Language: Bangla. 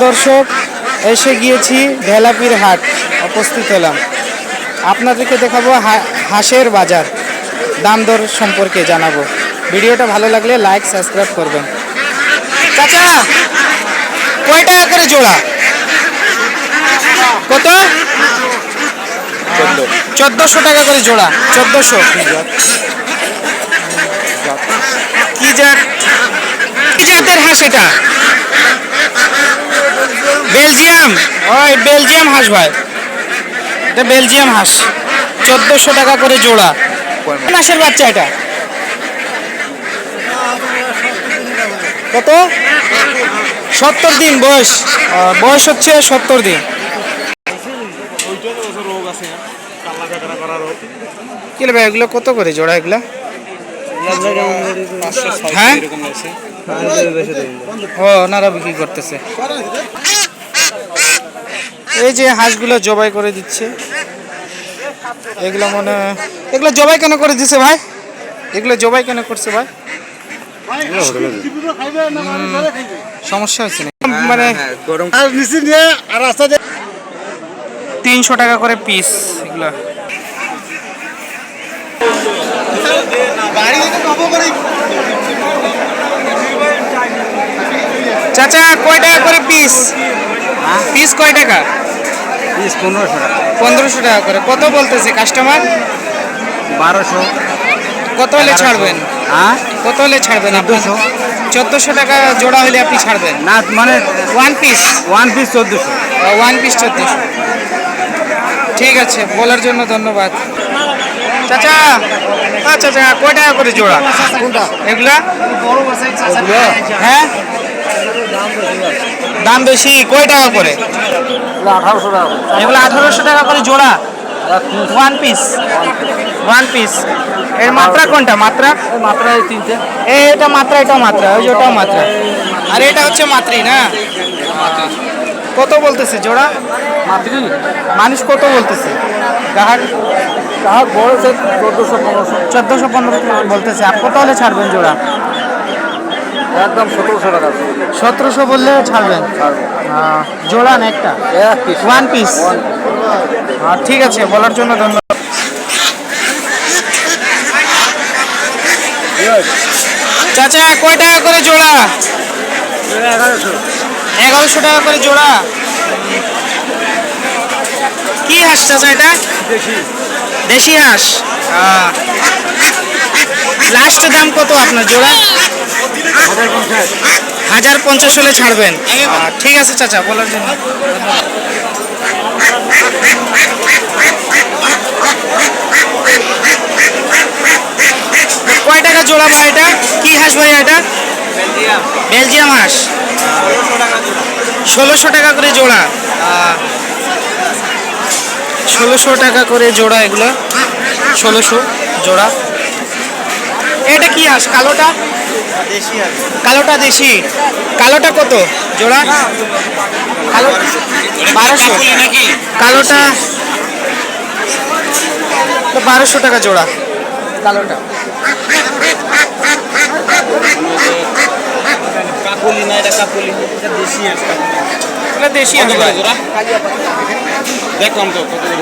দর্শক, এসে গিয়েছি ঢেলাপির হাট, উপস্থিত হলাম। আপনাদেরকে দেখাবো হাঁসের বাজার, দাম দর সম্পর্কে জানাবো। ভিডিওটা ভালো লাগলে লাইক সাবস্ক্রাইব করবেন। চাচা, কয় টাকা করে জোড়া? কত? 1400 টাকা করে জোড়া। 1400। কি জাতের হাঁস এটা? বেলজিয়াম। ওই বেলজিয়াম হাঁস ভাই, এটা বেলজিয়াম হাঁস। 1400 টাকা করে জোড়া। হাঁসের বাচ্চা এটা কত? 70 দিন বয়স। বয়স হচ্ছে 70 দিন। কি ভাই, এগুলো কত করে জোড়া? এগুলা হ্যাঁ, ও ওনারা বিক্রি করতেছে। এই যে হাঁসগুলো জবাই করে দিচ্ছে। এগুলো জবাই কেন করে দিচ্ছে ভাই? এগুলো জবাই কেন করছে ভাই? সমস্যা হচ্ছে না মানে? 300 টাকা করে পিস এগুলো। চাচা, কয় টাকা করে পিস? পিস কয় টাকা? পিস 1500 টাকা। 1500 টাকা করে। কত বলতেছে কাস্টমার? 1200। কত হলে ছাড়বেন? হ্যাঁ, কত হলে ছাড়বেন? 1400। 1400 টাকা জোড়া হলে আপনি ছাড়বেন? না মানে ওয়ান পিস 1400। One piece 1400। ঠিক আছে, বলার জন্য ধন্যবাদ। চাচা, চাচা, কয় টাকা করে জোড়া এগুলা? হ্যাঁ, দাম বেশি। কয় টাকা করে? 1800 টাকা। এগুলো 1800 টাকা করে জোড়া। One piece. One piece. এর মাত্রা কোনটা? মাত্রা মাত্রা এই তিনটে। এটা মাত্রা, এটাও মাত্রা, ওই যে ওটাও মাত্রা, আর এটা হচ্ছে মাত্রি না? কত বলতেছে জোড়া? মাত্রি মানুষ কত বলতেছে? গ্রাহক বড় 1400 1500। 1400-1500 বলতেছে। আর কত হলে ছাড়বেন জোড়া? একদম 1700 টাকা। 1700 বললে ছাড়বেন? জোড়া না একটা? এক পিস। One piece. ঠিক আছে, বলার জন্য ধন্যবাদ। চাচা, কয় টাকা করে জোড়া? 1100 টাকা করে জোড়া। কি হাঁস চাচা এটা? দেশি হাঁস। লাস্ট দাম কত আপনার জোড়া? 1050 হলে ছাড়বেন? ঠিক আছে চাচা, বলার জন্য। কয় টাকা জোড়া ভাই এটা? কি হাঁস ভাই এটা? বেলজিয়াম হাঁস। 1600 টাকা করে জোড়া। 1600 টাকা করে জোড়া এগুলো। 1600 জোড়া। এটা কি হাঁস? কালোটা? কালোটা দেশি। কালোটা কত জোড়া? কালো 1200 নাকি? কালোটা 1200 টাকা জোড়া কালোটা। কাকুলি না, এটা কাকুলি। এটা দেশি হাঁস। এটা দেশি হাঁস জোড়া। দেখলাম তো কত করে।